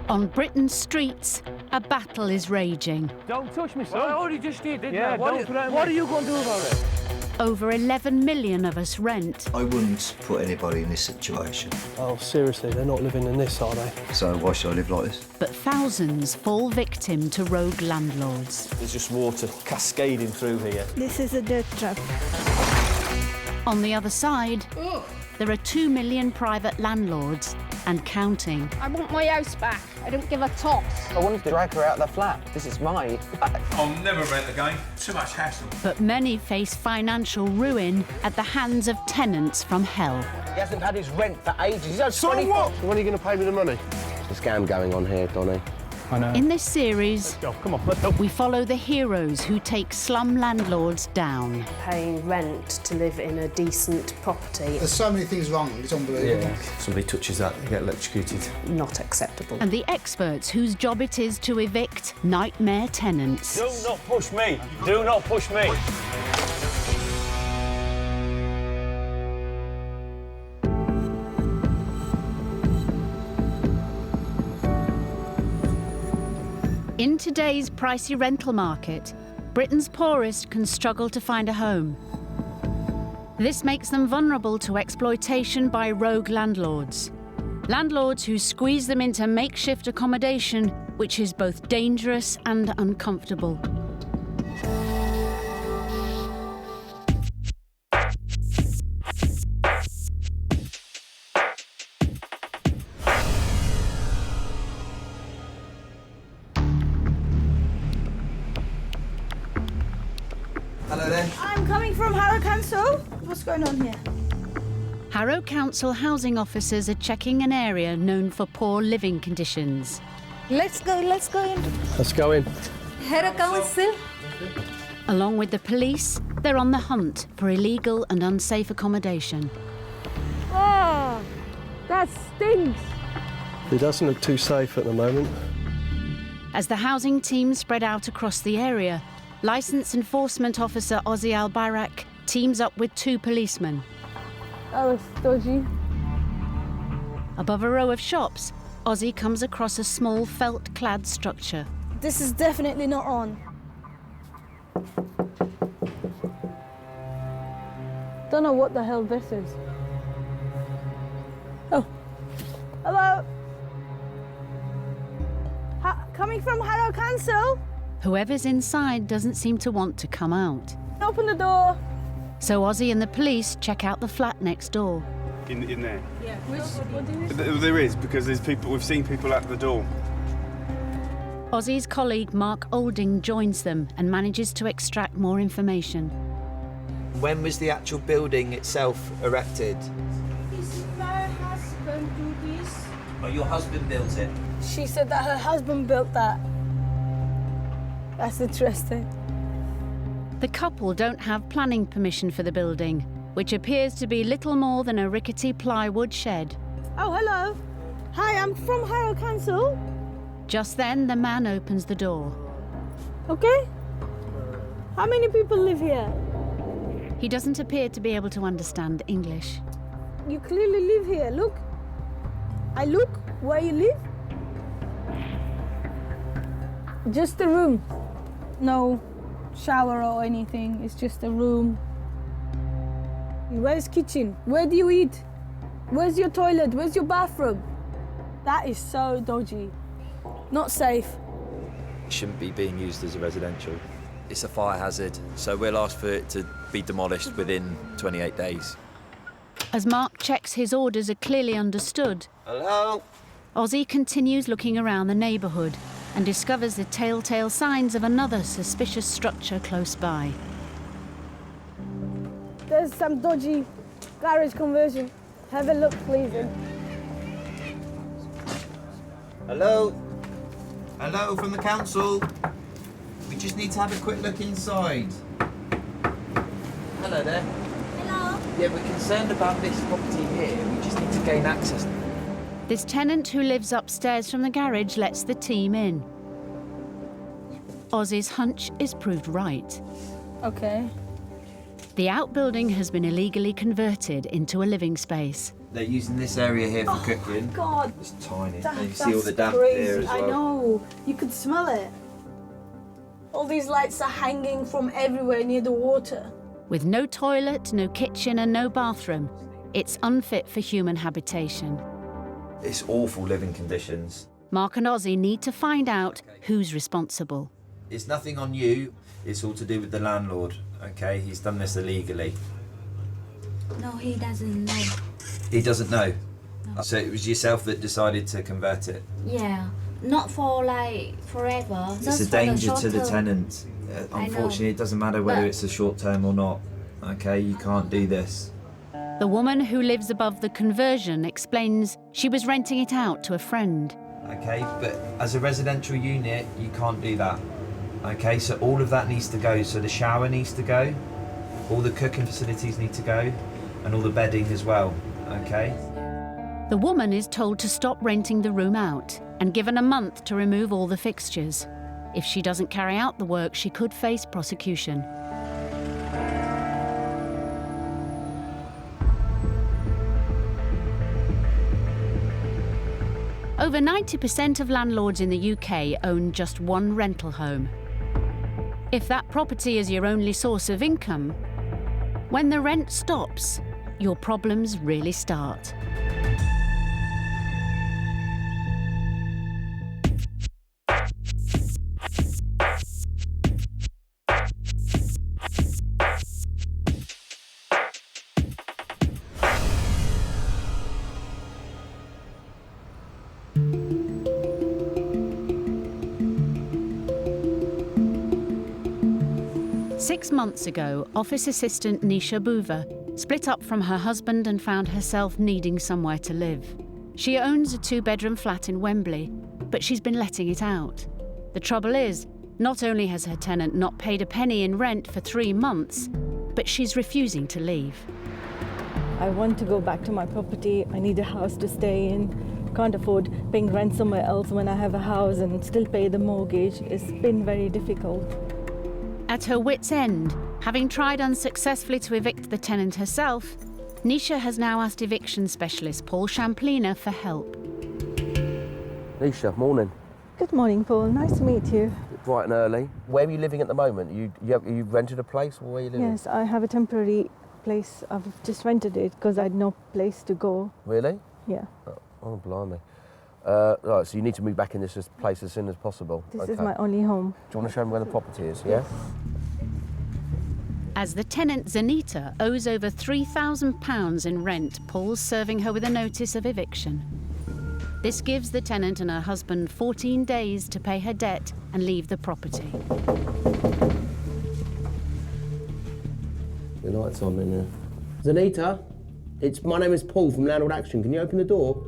On Britain's streets, a battle is raging. Don't touch me, son. Well, I already just did, didn't I? What are you going to do about it? Over 11 million of us rent. I wouldn't put anybody in this situation. Oh, seriously, they're not living in this, are they? So why should I live like this? But thousands fall victim to rogue landlords. There's just water cascading through here. This is a dirt trap. On the other side, there are 2 million private landlords and counting. I want my house back. I don't give a toss. I wanted to drag her out of the flat. This is mine. I'll never rent again. Too much hassle. But many face financial ruin at the hands of tenants from hell. He hasn't had his rent for ages. He's owed So 20... what? When are you going to pay me the money? There's a scam going on here, Donny. I know. In this series, Go, come on, let's go. we follow the heroes who take slum landlords down. Paying rent to live in a decent property. There's so many things wrong, it's unbelievable. Yeah, somebody touches that, they get electrocuted. Not acceptable. And the experts whose job it is to evict nightmare tenants. Do not push me. Do not push me. In today's pricey rental market, Britain's poorest can struggle to find a home. This makes them vulnerable to exploitation by rogue landlords. Landlords who squeeze them into makeshift accommodation, which is both dangerous and uncomfortable. Hello there. I'm coming from Harrow Council. What's going on here? Harrow Council housing officers are checking an area known for poor living conditions. Let's go in. Let's go in. Harrow Council. Along with the police, they're on the hunt for illegal and unsafe accommodation. Oh, that stinks. It doesn't look too safe at the moment. As the housing team spread out across the area, Licensed Enforcement Officer Ozzy Al-Bayrak teams up with 2 policemen. That looks dodgy. Above a row of shops, Ozzy comes across a small felt-clad structure. This is definitely not on. Don't know what the hell this is. Oh. Hello. Coming from Harrow Council. Whoever's inside doesn't seem to want to come out. Open the door. So Ozzy and the police check out the flat next door. In there? Yeah. What do you... There is, because there's people. We've seen people at the door. Ozzy's colleague Mark Olding joins them and manages to extract more information. When was the actual building itself erected? Is my husband do this? Oh, your husband built it? She said that her husband built that. That's interesting. The couple don't have planning permission for the building, which appears to be little more than a rickety plywood shed. Oh, hello. Hi, I'm from Harrow Council. Just then, the man opens the door. Okay. How many people live here? He doesn't appear to be able to understand English. You clearly live here. Look. I look where you live. Just a room. No shower or anything. It's just a room. Where's kitchen? Where do you eat? Where's your toilet? Where's your bathroom? That is so dodgy. Not safe. It shouldn't be being used as a residential. It's a fire hazard, so we'll ask for it to be demolished within 28 days. As Mark checks his orders are clearly understood, Hello? Ozzy continues looking around the neighbourhood and discovers the telltale signs of another suspicious structure close by. There's some dodgy garage conversion. Have a look, please. Hello? Hello, from the council. We just need to have a quick look inside. Hello there. Hello. Yeah, we're concerned about this property here. We just need to gain access. This tenant who lives upstairs from the garage lets the team in. Ozzy's hunch is proved right. Okay. The outbuilding has been illegally converted into a living space. They're using this area here for cooking. God, It's tiny. that- And you see all the that's damp crazy. here as well. I know. You could smell it. All these lights are hanging from everywhere near the water. With no toilet, no kitchen and no bathroom, it's unfit for human habitation. It's awful living conditions. Mark and Ozzy need to find out who's responsible. It's nothing on you. It's all to do with the landlord. Okay, he's done this illegally. No, he doesn't know. He doesn't know. No. So it was yourself that decided to convert it. Yeah, not for like forever. It's just a for the danger short to the term. tenant. I Unfortunately, know. it doesn't matter whether But- it's a short term or not. Okay, you can't do this. The woman who lives above the conversion explains she was renting it out to a friend. Okay, but as a residential unit, you can't do that. Okay, so all of that needs to go. So the shower needs to go, all the cooking facilities need to go, and all the bedding as well. Okay. The woman is told to stop renting the room out and given a month to remove all the fixtures. If she doesn't carry out the work, she could face prosecution. Over 90% of landlords in the UK own just one rental home. If that property is your only source of income, when the rent stops, your problems really start. Six months ago, office assistant Nisha Boover split up from her husband and found herself needing somewhere to live. She owns a two-bedroom flat in Wembley, but she's been letting it out. The trouble is, not only has her tenant not paid a penny in rent for 3 months, but she's refusing to leave. I want to go back to my property. I need a house to stay in. Can't afford paying rent somewhere else when I have a house and still pay the mortgage. It's been very difficult. At her wit's end, having tried unsuccessfully to evict the tenant herself, Nisha has now asked eviction specialist Paul Champlina for help. Nisha, morning. Good morning, Paul. Nice to meet you. Bright and early. Where are you living at the moment? You rented a place, or where are you living? Yes, I have a temporary place. I've just rented it because I had no place to go. Really? Yeah. Oh, blimey. Right, so you need to move back in this place as soon as possible. This is my only home. Do you want to show me where the property is, yeah? As the tenant Zanita owes over £3,000 in rent, Paul's serving her with a notice of eviction. This gives the tenant and her husband 14 days to pay her debt and leave the property. The light's on in there. Zanita, my name is Paul from Landlord Action. Can you open the door?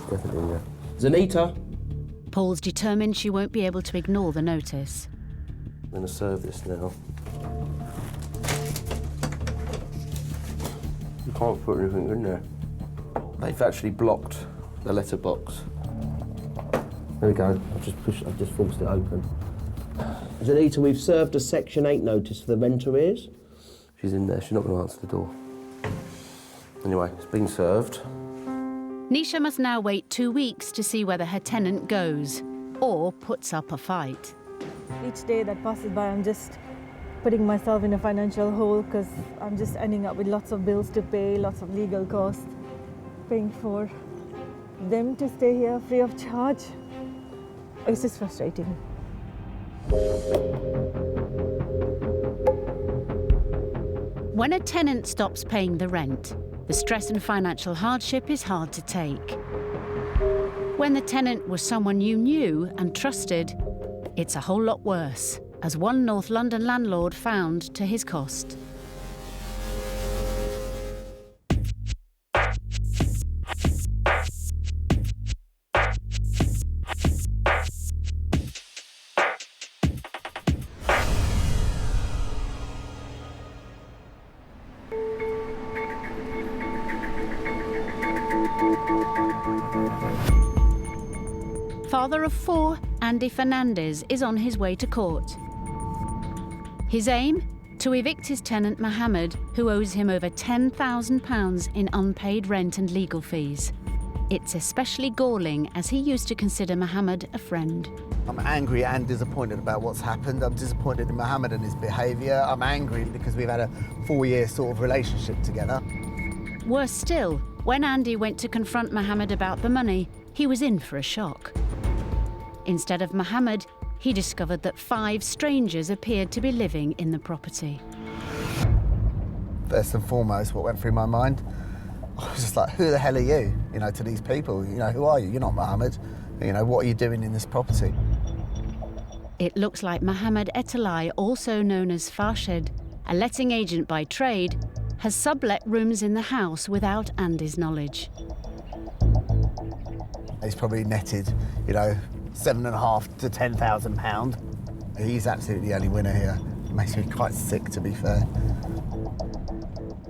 Definitely in there. Zanita! Paul's determined she won't be able to ignore the notice. I'm going to serve this now. You can't put anything in there. They've actually blocked the letterbox. There we go. I've just forced it open. Zanita, we've served a Section 8 notice for the rent arrears. She's in there. She's not going to answer the door. Anyway, it's been served. Nisha must now wait 2 weeks to see whether her tenant goes or puts up a fight. Each day that passes by, I'm just putting myself in a financial hole because I'm just ending up with lots of bills to pay, lots of legal costs, paying for them to stay here free of charge. It's just frustrating. When a tenant stops paying the rent, the stress and financial hardship is hard to take. When the tenant was someone you knew and trusted, it's a whole lot worse, as one North London landlord found to his cost. Father of 4, Andy Fernandez, is on his way to court. His aim? to evict his tenant Mohammed, who owes him over £10,000 in unpaid rent and legal fees. It's especially galling as he used to consider Mohammed a friend. I'm angry and disappointed about what's happened. I'm disappointed in Mohammed and his behaviour. I'm angry because we've had a 4-year sort of relationship together. Worse still, when Andy went to confront Mohammed about the money, he was in for a shock. Instead of Mohammed, he discovered that 5 strangers appeared to be living in the property. First and foremost, what went through my mind, I was just like, who the hell are you? You know, to these people, you know, who are you? You're not Mohammed. You know, what are you doing in this property? It looks like Mohammed Etalai, also known as Farshid, a letting agent by trade, has sublet rooms in the house without Andy's knowledge. He's probably netted, you know, £7,500 to £10,000. He's absolutely the only winner here. It makes me quite sick, to be fair.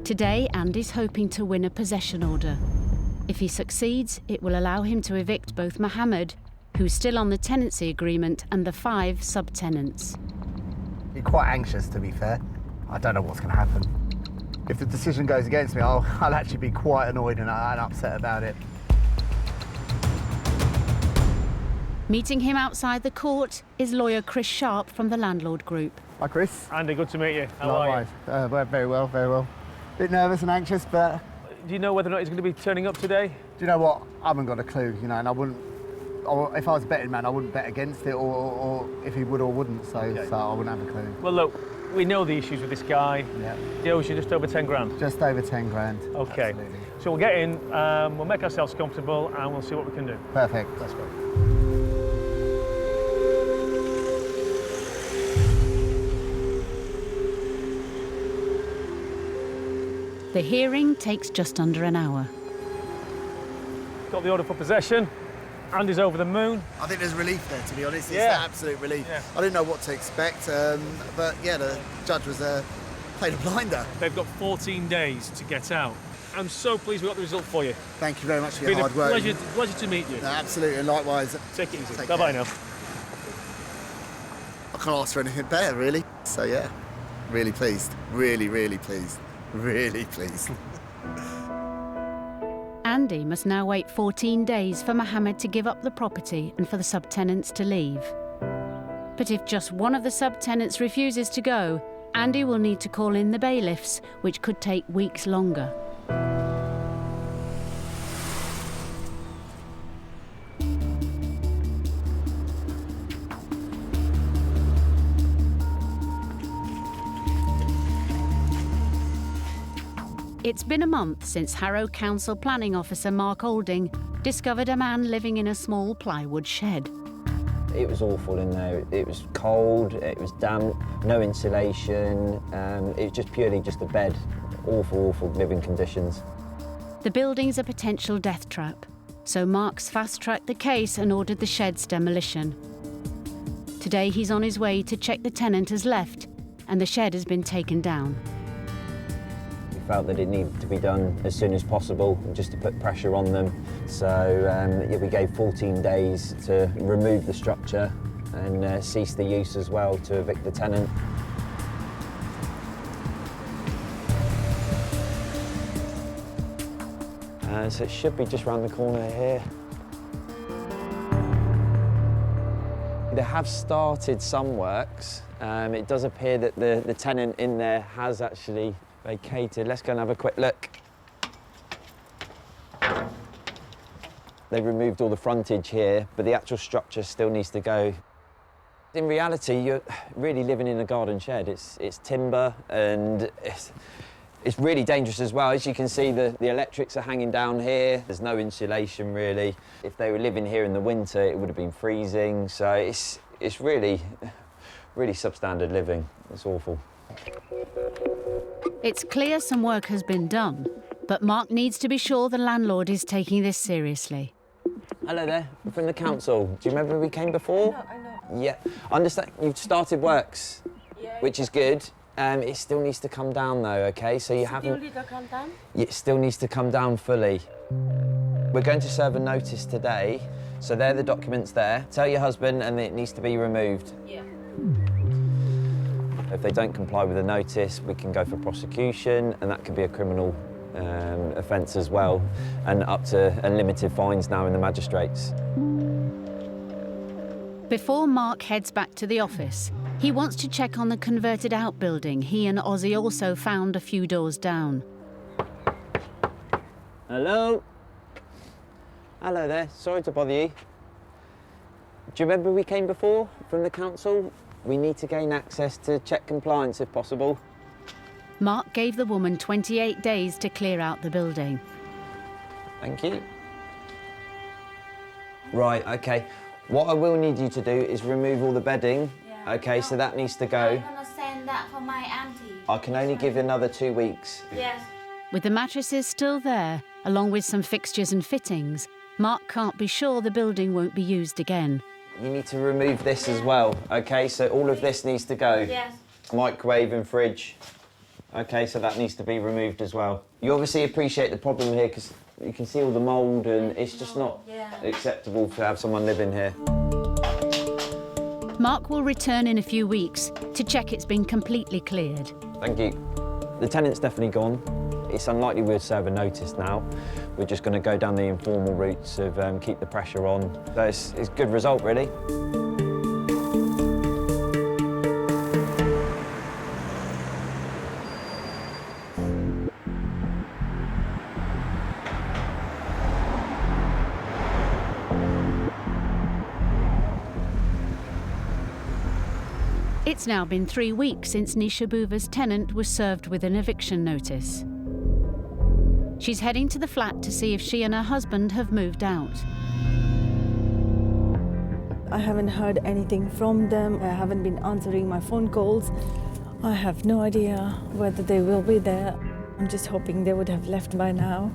Today, Andy's hoping to win a possession order. If he succeeds, it will allow him to evict both Mohammed, who's still on the tenancy agreement, and the 5 subtenants. You're quite anxious, to be fair. I don't know what's going to happen. If the decision goes against me, I'll actually be quite annoyed and upset about it. Meeting him outside the court is lawyer Chris Sharp from the Landlord Group. Hi, Chris. Andy, good to meet you. How are you? Likewise. Very well, very well. Bit nervous and anxious, but... Do you know whether or not he's going to be turning up today? Do you know what? I haven't got a clue, you know, and I wouldn't... If I was a betting man, I wouldn't bet against it, or if he would or wouldn't, so I wouldn't have a clue. Well, look, we know the issues with this guy. Yeah. He owes you just over 10 grand. Just over 10 grand. Okay. Absolutely. So we'll get in, we'll make ourselves comfortable, and we'll see what we can do. Perfect. Let's go. The hearing takes just under an hour. Got the order for possession. Andy's over the moon. I think there's relief there, to be honest. It's Yeah. absolute relief. Yeah. I didn't know what to expect, but yeah, the judge was played a blinder. They've got 14 days to get out. I'm so pleased we got the result for you. Thank you very much for It's your been hard a work. pleasure to meet you. No, absolutely, and likewise. Take it easy. Take Bye-bye care. now. I can't ask for anything better, really. So yeah, really pleased. Really, really pleased. Really pleased. Andy must now wait 14 days for Mohammed to give up the property and for the subtenants to leave. But if just one of the subtenants refuses to go, Andy will need to call in the bailiffs, which could take weeks longer. It's been a month since Harrow Council Planning Officer Mark Olding discovered a man living in a small plywood shed. It was awful in there. It was cold, it was damp, no insulation, it was just purely just a bed. Awful, awful living conditions. The building's a potential death trap, so Mark's fast-tracked the case and ordered the shed's demolition. Today he's on his way to check the tenant has left and the shed has been taken down. We felt that it needed to be done as soon as possible, just to put pressure on them. So yeah, we gave 14 days to remove the structure and cease the use as well to evict the tenant. So it should be just round the corner here. They have started some works. It does appear that the tenant in there has actually vacated. Let's go and have a quick look. They've removed all the frontage here, but the actual structure still needs to go. In reality, you're really living in a garden shed. It's timber and it's really dangerous as well. As you can see, the electrics are hanging down here. There's no insulation, really. If they were living here in the winter, it would have been freezing. So it's really, really substandard living. It's awful. It's clear some work has been done, but Mark needs to be sure the landlord is taking this seriously. Hello there, we're from the council. Do you remember we came before? I know. Yeah, I understand you've started works, which is good. It still needs to come down though, okay? So you haven't... Still need to come down? It still needs to come down fully. We're going to serve a notice today, so they're the documents there. Tell your husband and it needs to be removed. Yeah. If they don't comply with the notice, we can go for prosecution, and that could be a criminal offence as well, and up to unlimited fines now in the magistrates. Before Mark heads back to the office, he wants to check on the converted outbuilding he and Ozzy also found a few doors down. Hello? Hello there, sorry to bother you. Do you remember we came before from the council? We need to gain access to check compliance if possible. Mark gave the woman 28 days to clear out the building. Thank you. Right, okay. What I will need you to do is remove all the bedding. Yeah. Okay, so that needs to go. I'm gonna send that for my auntie. I can only give you another 2 weeks. Yes. With the mattresses still there, along with some fixtures and fittings, Mark can't be sure the building won't be used again. You need to remove this as well, okay? So all of this needs to go. Yes. Microwave and fridge. Okay, so that needs to be removed as well. You obviously appreciate the problem here because you can see all the mould and it's just not acceptable to have someone living here. Mark will return in a few weeks to check it's been completely cleared. Thank you. The tenant's definitely gone. It's unlikely we'll serve a notice now. We're just going to go down the informal routes of keep the pressure on. So it's a good result, really. It's now been 3 weeks since Nisha Buva's tenant was served with an eviction notice. She's heading to the flat to see if she and her husband have moved out. I haven't heard anything from them. I haven't been answering my phone calls. I have no idea whether they will be there. I'm just hoping they would have left by now.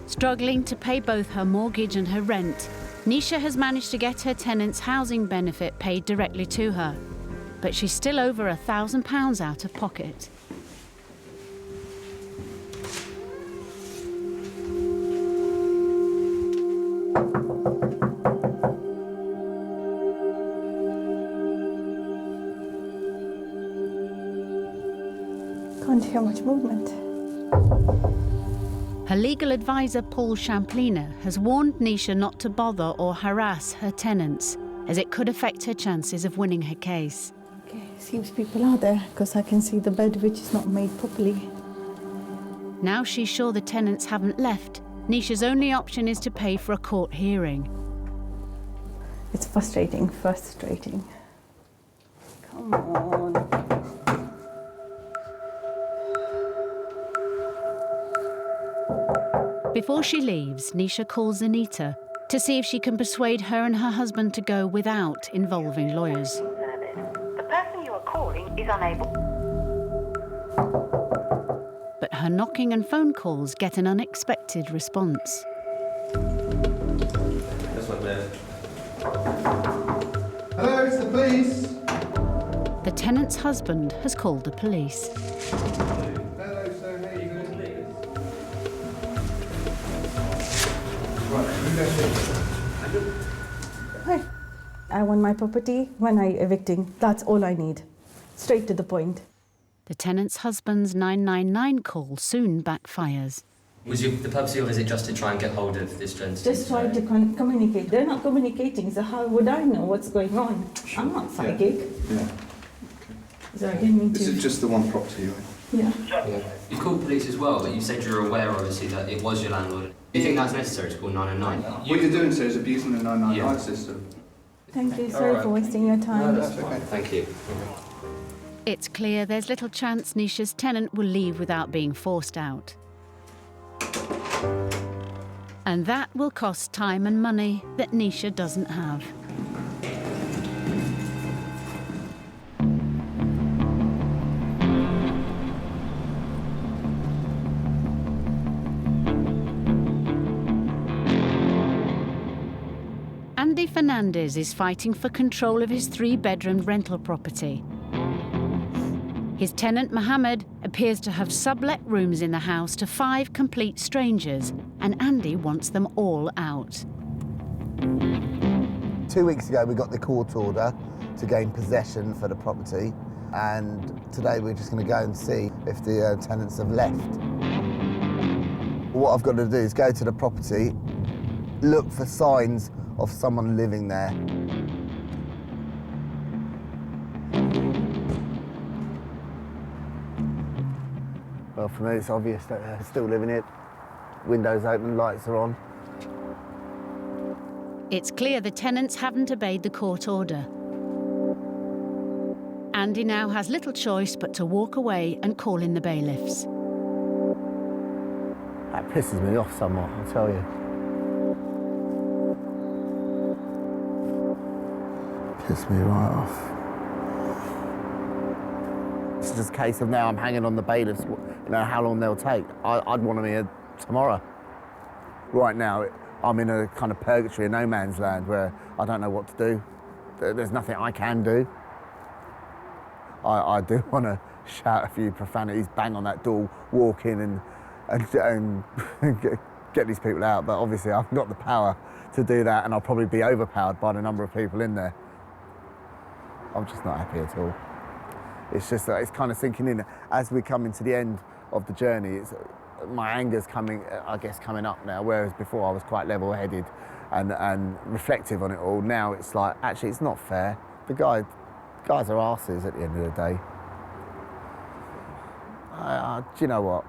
Struggling to pay both her mortgage and her rent, Nisha has managed to get her tenant's housing benefit paid directly to her. But she's still over £1,000 out of pocket. Can't hear much movement. Her legal advisor, Paul Champlina, has warned Nisha not to bother or harass her tenants, as it could affect her chances of winning her case. Okay, seems people are there because I can see the bed which is not made properly. Now she's sure the tenants haven't left, Nisha's only option is to pay for a court hearing. It's frustrating. Come on. Before she leaves, Nisha calls Anita to see if she can persuade her and her husband to go without involving lawyers. The person you are calling is unable. But her knocking and phone calls get an unexpected response. This one there. Hello, it's the police. The tenant's husband has called the police. Hello, sir. How are you doing? Hi. I want my property when I evicting. That's all I need. Straight to the point. The tenant's husband's 999 call soon backfires. Was the purpose of your visit just to try and get hold of this gentleman? Just try to communicate. They're not communicating, so how would I know what's going on? Sure. I'm not psychic. Yeah. So I didn't mean to. This is just the one property, right? Yeah. You've called police as well, but you said you're aware, obviously, that it was your landlord. Do you think that's necessary to call 999? What you're doing, sir, is abusing the 999 system. Thank you. Sorry for wasting your time. No, that's okay. Thank you. It's clear there's little chance Nisha's tenant will leave without being forced out. And that will cost time and money that Nisha doesn't have. Andy Fernandez is fighting for control of his 3-bedroom rental property. His tenant, Mohammed, appears to have sublet rooms in the house to 5 complete strangers, and Andy wants them all out. 2 weeks ago, we got the court order to gain possession for the property. and today we're just going to go and see if the tenants have left. What I've got to do is go to the property, look for signs of someone living there. Well, for me, it's obvious that they're still living it. Windows open, lights are on. It's clear the tenants haven't obeyed the court order. Andy now has little choice but to walk away and call in the bailiffs. That pisses me off somewhat, I'll tell you. Piss me right off. It's just a case of now I'm hanging on the bailiffs, you know, how long they'll take. I'd want them here tomorrow. Right now, I'm in a kind of purgatory, a no man's land, where I don't know what to do. There's nothing I can do. I do want to shout a few profanities, bang on that door, walk in and get these people out, but obviously I've got the power to do that, and I'll probably be overpowered by the number of people in there. I'm just not happy at all. It's just that it's kind of sinking in. As we come into the end of the journey, my anger's coming up now, whereas before I was quite level-headed and reflective on it all. Now it's like, actually, it's not fair. The guys are arses at the end of the day. Do you know what?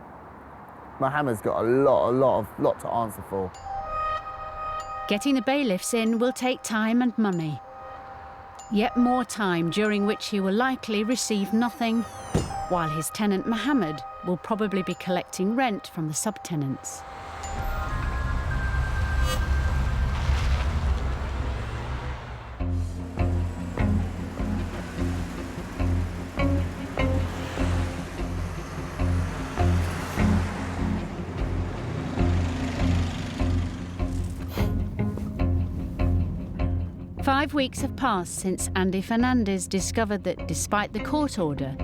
Mohammed's got a lot to answer for. Getting the bailiffs in will take time and money. Yet more time during which he will likely receive nothing, while his tenant Mohammed will probably be collecting rent from the subtenants. Five weeks have passed since Andy Fernandez discovered that despite the court order,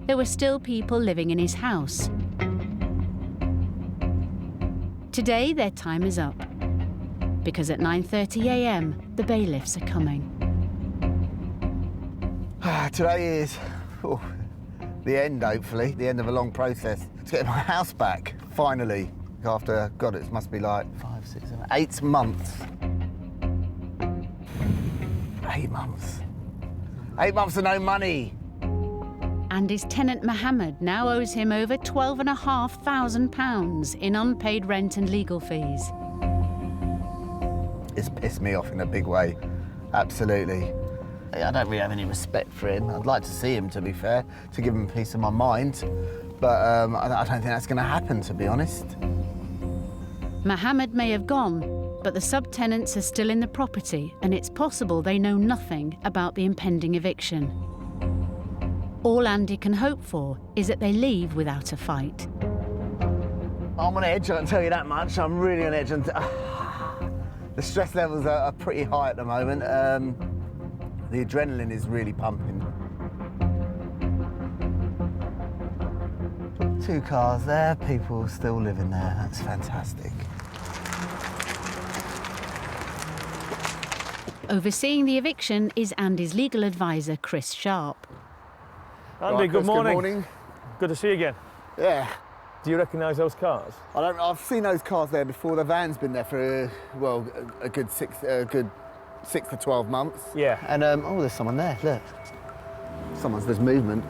there were still people living in his house. Today, their time is up, because at 9:30 a.m, the bailiffs are coming. Today is the end, hopefully, the end of a long process to get my house back, finally, after, God, it must be like 5, 6, 7, 8 months. 8 months. 8 months of no money. And his tenant Mohammed now owes him over £12,500 in unpaid rent and legal fees. It's pissed me off in a big way, absolutely. I don't really have any respect for him. I'd like to see him, to be fair, to give him a piece of my mind, but I don't think that's going to happen, to be honest. Mohammed may have gone, but the subtenants are still in the property, and it's possible they know nothing about the impending eviction. All Andy can hope for is that they leave without a fight. I'm on edge, I can tell you that much. I'm really on edge. And the stress levels are pretty high at the moment. The adrenaline is really pumping. 2 cars there, people still living there. That's fantastic. Overseeing the eviction is Andy's legal advisor, Chris Sharp. Andy, Right, good Chris, morning. Good morning. Good to see you again. Yeah. Do you recognise those cars? I've seen those cars there before. The van's been there for a good 6 to 12 months. Yeah. And oh, there's someone there. Look, there's movement.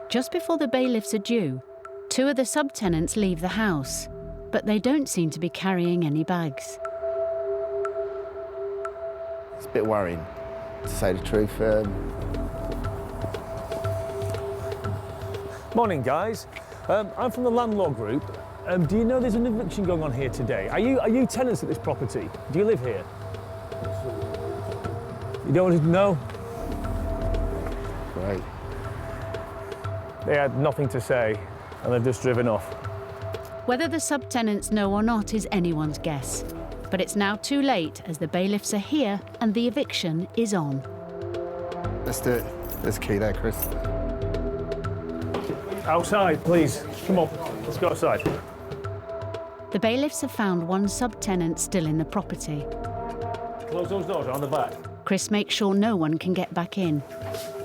Just before the bailiffs are due, 2 of the subtenants leave the house, but they don't seem to be carrying any bags. It's a bit worrying, to say the truth. Morning, guys. I'm from the landlord group. Do you know there's an eviction going on here today? Are you tenants at this property? Do you live here? You don't want to know? Great. They had nothing to say, and they've just driven off. Whether the subtenants know or not is anyone's guess. But it's now too late as the bailiffs are here and the eviction is on. Let's do it. There's a key there, Chris. Outside, please. Come on, let's go outside. The bailiffs have found 1 subtenant still in the property. Close those doors on the back. Chris makes sure no one can get back in.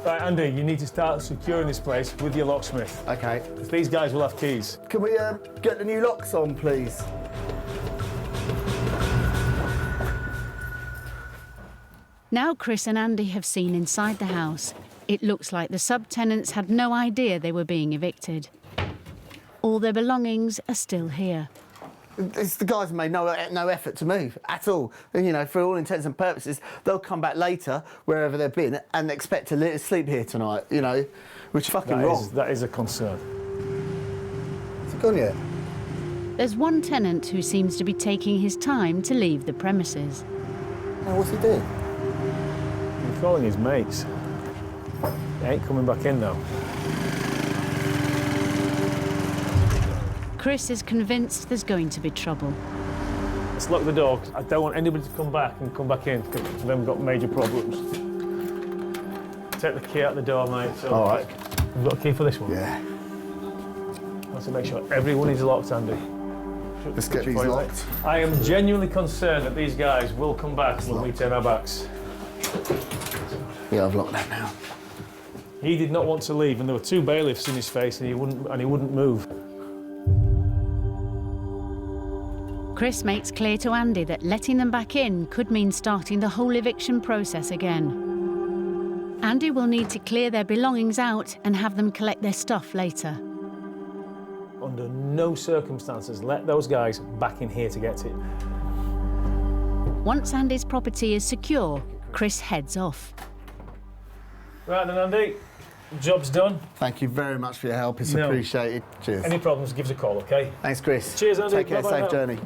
Right, Andy, you need to start securing this place with your locksmith. OK. Because these guys will have keys. Can we get the new locks on, please? Now Chris and Andy have seen inside the house, it looks like the subtenants had no idea they were being evicted. All their belongings are still here. The guys have made no effort to move at all. You know, for all intents and purposes, they'll come back later, wherever they've been, and expect to sleep here tonight, you know, which is fucking wrong. That is a concern. Is it gone yet? There's one tenant who seems to be taking his time to leave the premises. Oh, what's he doing? He's calling his mates. They ain't coming back in, though. Chris is convinced there's going to be trouble. Let's lock the door. I don't want anybody to come back in, because then we've got major problems. Take the key out the door, mate. So all right. We've got a key for this one? Yeah. Let's make sure everyone is locked, Andy. Let's get these locked. I am genuinely concerned that these guys will come back when we turn our backs. Yeah, I've locked that now. He did not want to leave, and there were two bailiffs in his face, and he wouldn't move. Chris makes clear to Andy that letting them back in could mean starting the whole eviction process again. Andy will need to clear their belongings out and have them collect their stuff later. Under no circumstances, let those guys back in here to get it. Once Andy's property is secure, Chris heads off. Right then, Andy, job's done. Thank you very much for your help. It's appreciated. Cheers. Any problems, give us a call, OK? Thanks, Chris. Cheers, Andy. Take care. Bye-bye Safe now. journey.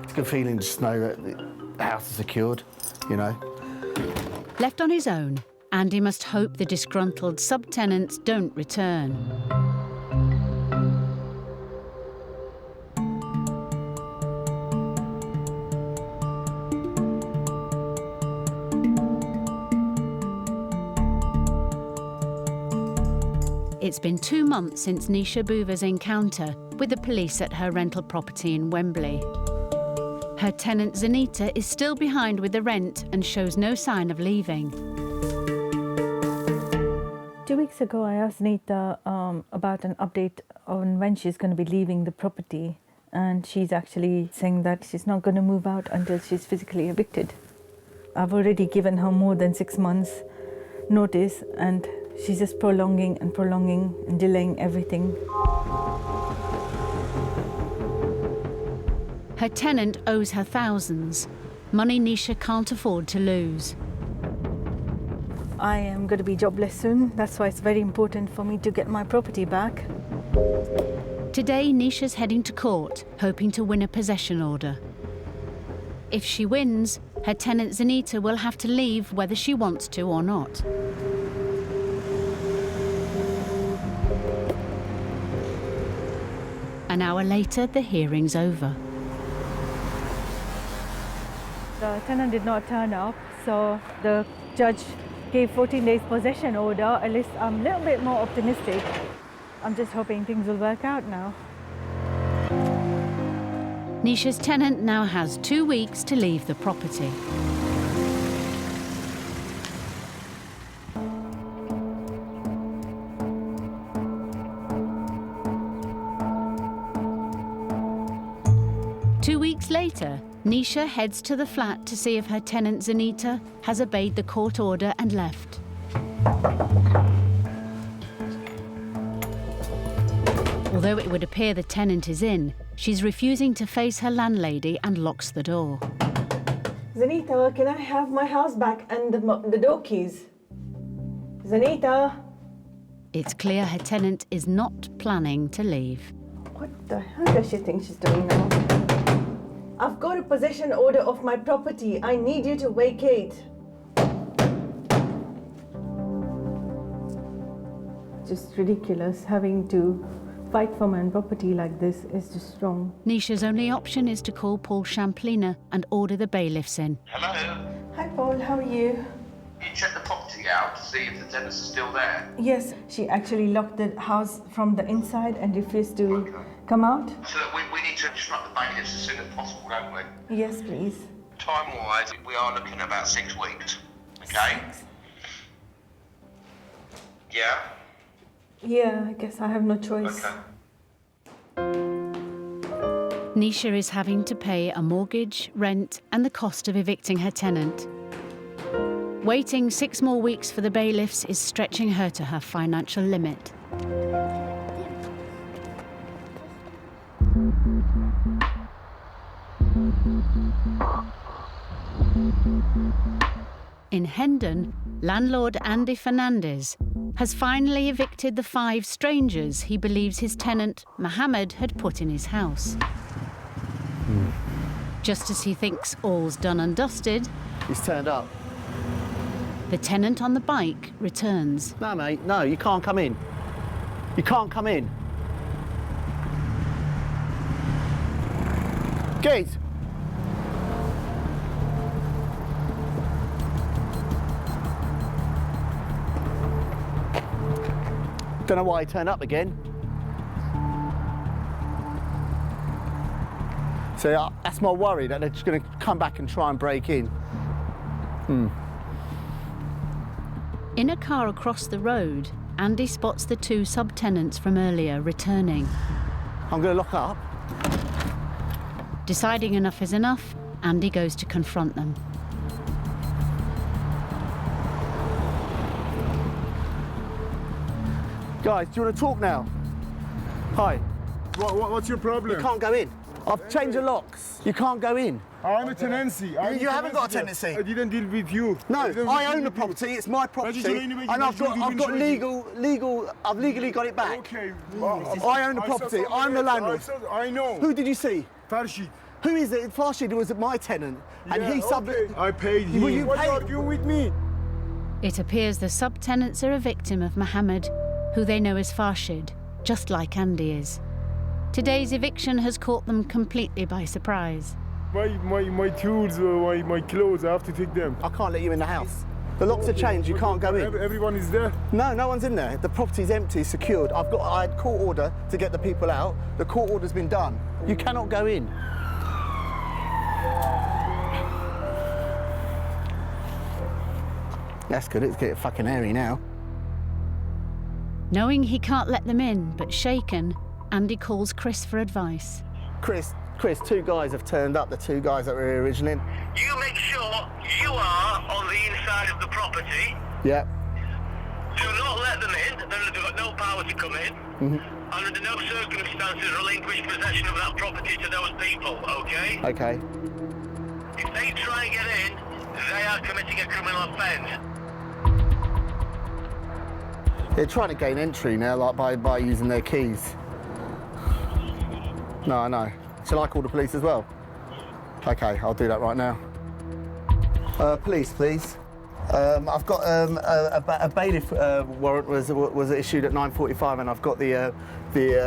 It's a good feeling just to know that the house is secured, you know. Left on his own, Andy must hope the disgruntled subtenants don't return. It's been 2 months since Nisha Boover's encounter with the police at her rental property in Wembley. Her tenant Zanita is still behind with the rent and shows no sign of leaving. 2 weeks ago, I asked Nita about an update on when she's going to be leaving the property, and she's actually saying that she's not going to move out until she's physically evicted. I've already given her more than 6 months notice, and she's just prolonging and delaying everything. Her tenant owes her thousands, money Nisha can't afford to lose. I am going to be jobless soon. That's why it's very important for me to get my property back. Today, Nisha's heading to court, hoping to win a possession order. If she wins, her tenant Zanita will have to leave whether she wants to or not. An hour later, the hearing's over. The tenant did not turn up, so the judge gave 14 days possession order. At least I'm a little bit more optimistic. I'm just hoping things will work out now. Nisha's tenant now has 2 weeks to leave the property. Later, Nisha heads to the flat to see if her tenant Zanita has obeyed the court order and left. Although it would appear the tenant is in, she's refusing to face her landlady and locks the door. Zanita, can I have my house back and the door keys? Zanita! It's clear her tenant is not planning to leave. What the hell does she think she's doing now? I've got a possession order of my property. I need you to vacate. Just ridiculous. Having to fight for my own property like this is just wrong. Nisha's only option is to call Paul Champlina and order the bailiffs in. Hello? Hi Paul, how are you? You checked the property out to see if the tenants are still there? Yes, she actually locked the house from the inside and refused to come out. So we need to instruct the bailiffs as soon as possible, don't we? Yes, please. Time-wise, we are looking at about 6 weeks. Okay? Yeah? Yeah, I guess I have no choice. Okay. Nisha is having to pay a mortgage, rent, and the cost of evicting her tenant. Waiting 6 more weeks for the bailiffs is stretching her to her financial limit. In Hendon, landlord Andy Fernandez has finally evicted the 5 strangers he believes his tenant, Mohammed, had put in his house. Just as he thinks all's done and dusted, He's turned up. the tenant on the bike returns. No, mate, no, you can't come in. You can't come in. Gate. Don't know why he turned up again. So that's my worry, that they're just going to come back and try and break in. In a car across the road, Andy spots the 2 subtenants from earlier returning. I'm going to lock up. Deciding enough is enough, Andy goes to confront them. Guys, do you want to talk now? Hi. What's your problem? You can't go in. I've changed the locks. You can't go in. I'm a tenancy. You haven't got a tenancy. I didn't deal with you. No, I own the property. It's my property, and I've legally got it back. Okay. I own the property. I'm the landlord. I know. Who did you see? Farshid. Who is it? Farshid was my tenant, and he okay. I paid him. Will you What pay? are you with me? It appears the subtenants are a victim of Mohammed, who they know as Farshid, just like Andy is. Today's eviction has caught them completely by surprise. My tools, my clothes, I have to take them. I can't let you in the house. The locks are changed. You can't go in. Everyone is there? No one's in there. The property's empty, secured. I had court order to get the people out. The court order's been done. You cannot go in. That's good. It's getting fucking airy now. Knowing he can't let them in, but shaken, Andy calls Chris for advice. Chris, 2 guys have turned up, the 2 guys that were here originally. You make sure you are on the inside of the property. Yeah. Do not let them in. They've got no power to come in. Under no circumstances relinquish possession of that property to those people, okay? Okay. If they try and get in, they are committing a criminal offence. They're trying to gain entry now, like by using their keys. No, I know. Shall I call the police as well? Okay, I'll do that right now. Police, please. I've got a bailiff warrant was issued at 9:45, and I've got the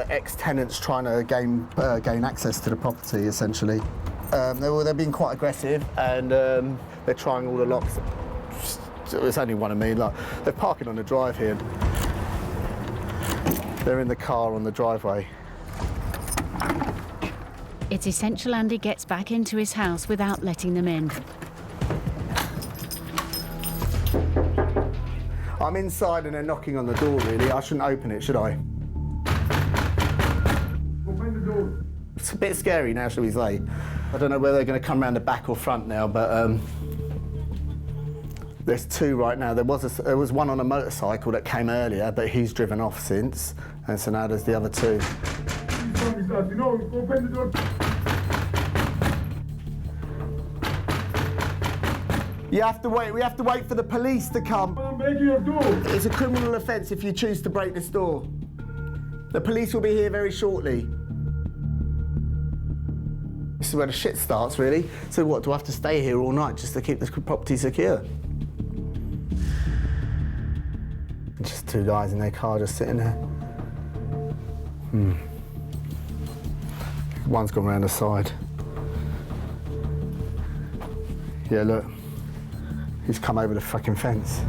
ex-tenants trying to gain access to the property, essentially. They're being quite aggressive, and they're trying all the locks. It's only one of me. Like, they're parking on the drive here. They're in the car on the driveway. It's essential Andy gets back into his house without letting them in. I'm inside and they're knocking on the door, really. I shouldn't open it, should I? Open the door. It's a bit scary now, shall we say. I don't know whether they're going to come around the back or front now, but there's 2 right now. There was one on a motorcycle that came earlier, but he's driven off since, and so now there's the other 2. Open the door. You have to wait. We have to wait for the police to come. I'm breaking your door. It's a criminal offence if you choose to break this door. The police will be here very shortly. This is where the shit starts, really. So what, do I have to stay here all night just to keep this property secure? Just 2 guys in their car just sitting there. One's gone round the side. Yeah, look. He's come over the fucking fence.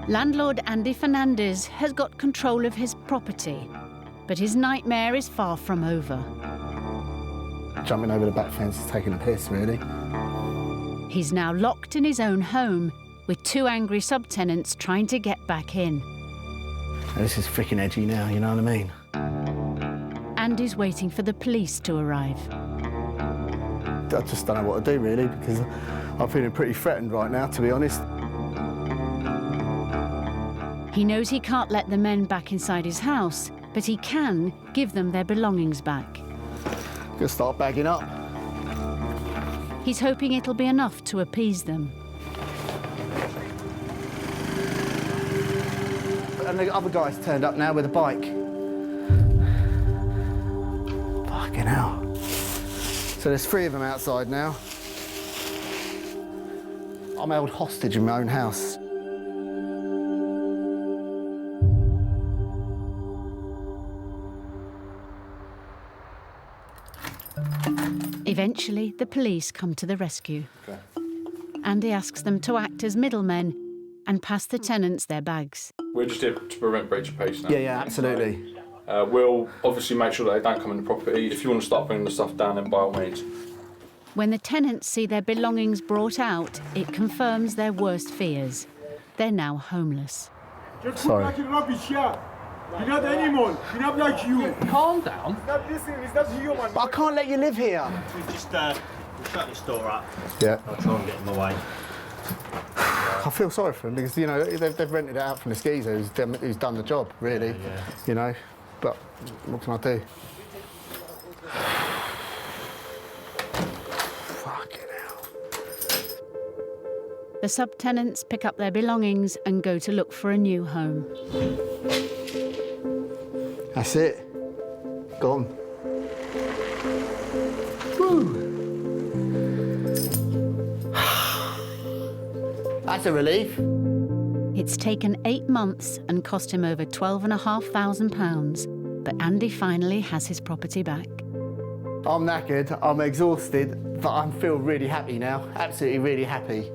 Landlord Andy Fernandez has got control of his property, but his nightmare is far from over. Jumping over the back fence is taking a piss, really. He's now locked in his own home, with 2 angry subtenants trying to get back in. This is freaking edgy now, you know what I mean? Andy's waiting for the police to arrive. I just don't know what to do, really, because I'm feeling pretty threatened right now, to be honest. He knows he can't let the men back inside his house, but he can give them their belongings back. Gonna start bagging up. He's hoping it'll be enough to appease them. And the other guy's turned up now with a bike. Fucking hell. So there's 3 of them outside now. I'm held hostage in my own house. Eventually, the police come to the rescue. Okay. Andy asks them to act as middlemen and pass the tenants their bags. We're just here to prevent breach of peace now. Yeah, absolutely. We'll obviously make sure that they don't come in the property. If you want to start bringing the stuff down, then by all means. When the tenants see their belongings brought out, it confirms their worst fears. They're now homeless. Sorry. Rubbish, yeah. You're not animal. You're not like you. Calm down. It's not this. It's not human. But I can't let you live here. We've just we'll shut this door up. Yeah. I'll try and get them away. I feel sorry for them because, you know, they've rented it out from the skeezer who's done the job, really. Yeah. You know, but what can I do? Fucking hell. The subtenants pick up their belongings and go to look for a new home. That's it. Gone. Woo. That's a relief. It's taken 8 months and cost him over £12,500, but Andy finally has his property back. I'm knackered, I'm exhausted, but I feel really happy now. Absolutely really happy.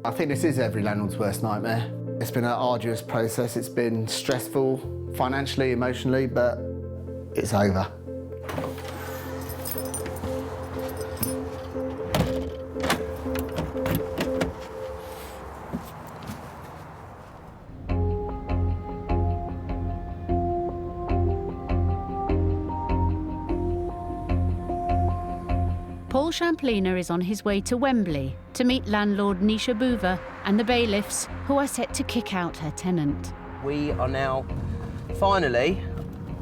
I think this is every landlord's worst nightmare. It's been an arduous process. It's been stressful, financially, emotionally, but it's over. Paul Champlina is on his way to Wembley to meet landlord Nisha Boover and the bailiffs who are set to kick out her tenant. We are now finally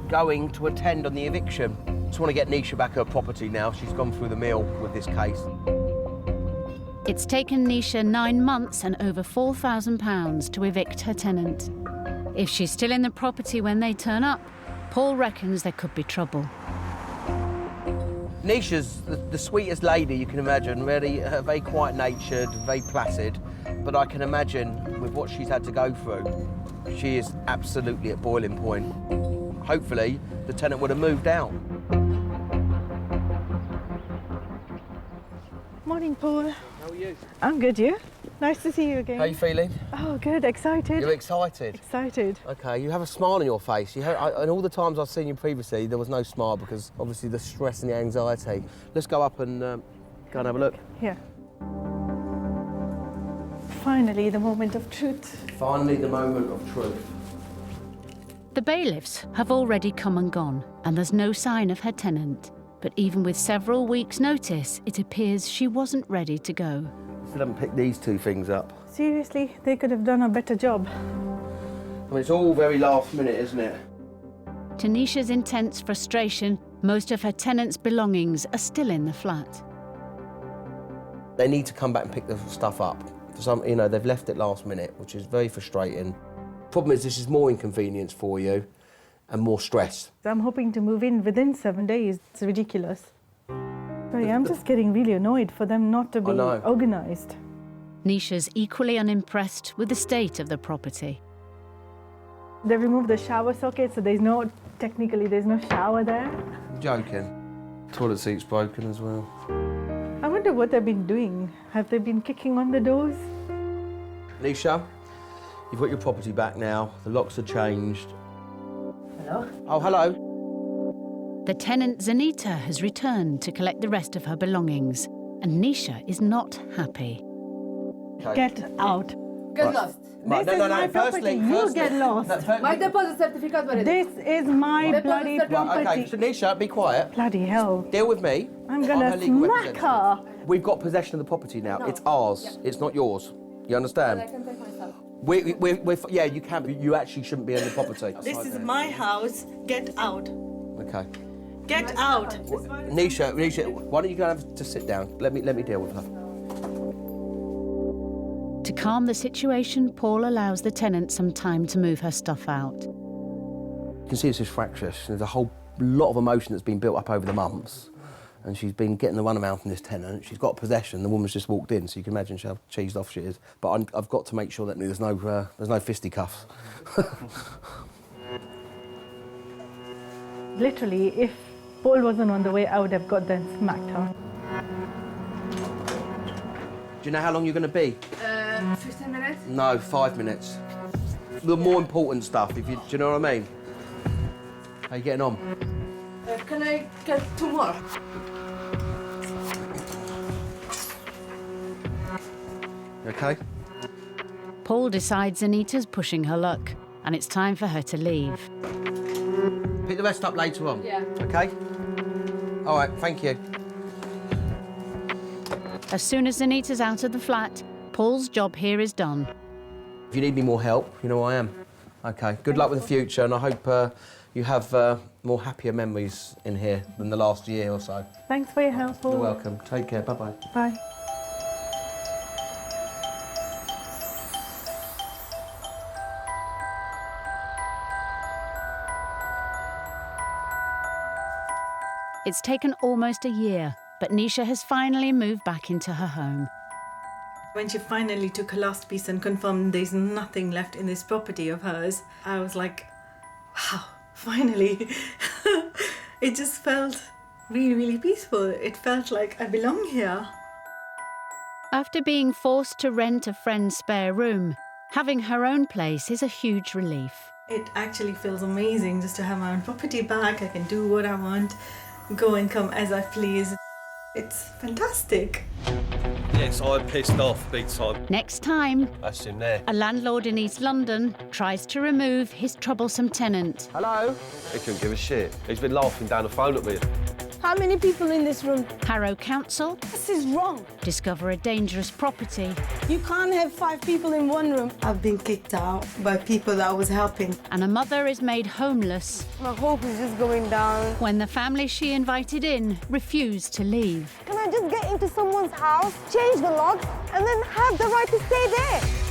going to attend on the eviction. Just want to get Nisha back her property now. She's gone through the mill with this case. It's taken Nisha 9 months and over £4,000 to evict her tenant. If she's still in the property when they turn up, Paul reckons there could be trouble. Nisha's the sweetest lady you can imagine, really very quiet-natured, very placid, but I can imagine with what she's had to go through, she is absolutely at boiling point. Hopefully, the tenant would have moved out. Morning, Paul. How are you? I'm good, you? Nice to see you again. How are you feeling? Oh, good. Excited. You're excited? Excited. Okay, you have a smile on your face. And all the times I've seen you previously, there was no smile because obviously the stress and the anxiety. Let's go up and go and have a look. Here. Finally, the moment of truth. Finally, the moment of truth. The bailiffs have already come and gone, and there's no sign of her tenant. But even with several weeks' notice, it appears she wasn't ready to go. Still haven't picked these 2 things up. Seriously, they could have done a better job. I mean, it's all very last minute, isn't it? To Nisha's intense frustration, most of her tenant's belongings are still in the flat. They need to come back and pick the stuff up. For some, you know, they've left it last minute, which is very frustrating. Problem is, this is more inconvenience for you and more stress. I'm hoping to move in within 7 days. It's ridiculous. Sorry, I'm just getting really annoyed for them not to be organised. Nisha's equally unimpressed with the state of the property. They removed the shower socket, so technically there's no shower there. I'm joking. Toilet seat's broken as well. I wonder what they've been doing. Have they been kicking on the doors? Nisha, You've got your property back now. The locks are changed. Hello? Oh, hello. The tenant Zanita has returned to collect the rest of her belongings, and Nisha is not happy. Okay. Get out. Get lost. Right, This is my property. You get lost. My deposit certificate, where is This is my Deposit bloody certificate. property. Okay, Shanisha, be quiet. Bloody hell. Deal with me. I'm her gonna legal smack representative. her. We've got possession of the property now. No. It's ours. Yeah. It's not yours. You understand? I can take myself. Yeah, you can, but you actually shouldn't be in the property. This is my house. Get out. Okay. Get out. Nisha, why don't you go and have to sit down? Let me deal with her. To calm the situation, Paul allows the tenant some time to move her stuff out. You can see this is fractious. There's a whole lot of emotion that's been built up over the months. And she's been getting the runaround from this tenant. She's got possession. The woman's just walked in, so you can imagine how cheesed off she is. But I've got to make sure that there's no fisticuffs. Literally, if Paul wasn't on the way, I would have got there and smacked her. Do you know how long you're going to be? 15 minutes? No, 5 minutes. The more important stuff, do you know what I mean? How you getting on? Can I get 2 more? You okay? Paul decides Anita's pushing her luck, and it's time for her to leave. Pick the rest up later on. Yeah. Okay? All right, thank you. As soon as Anita's out of the flat, Paul's job here is done. If you need any more help, you know who I am. Okay, good luck with the future, and I hope you have more happier memories in here than the last year or so. Thanks for your help, Paul. You're welcome. Take care. Bye-bye. Bye. It's taken almost a year, but Nisha has finally moved back into her home. When she finally took her last piece and confirmed there's nothing left in this property of hers, I was like, wow, finally. It just felt really, really peaceful. It felt like I belong here. After being forced to rent a friend's spare room, having her own place is a huge relief. It actually feels amazing just to have my own property back. I can do what I want, go and come as I please. It's fantastic. Yes, I'm pissed off big time. Next time, That's him there. a landlord in East London tries to remove his troublesome tenant. Hello? He couldn't give a shit. He's been laughing down the phone at me. How many people in this room? Harrow Council This is wrong. discover a dangerous property. You can't have 5 people in one room. I've been kicked out by people that I was helping. And a mother is made homeless My hope is just going down. when the family she invited in refused to leave. Can I just get into someone's house, change the locks, and then have the right to stay there?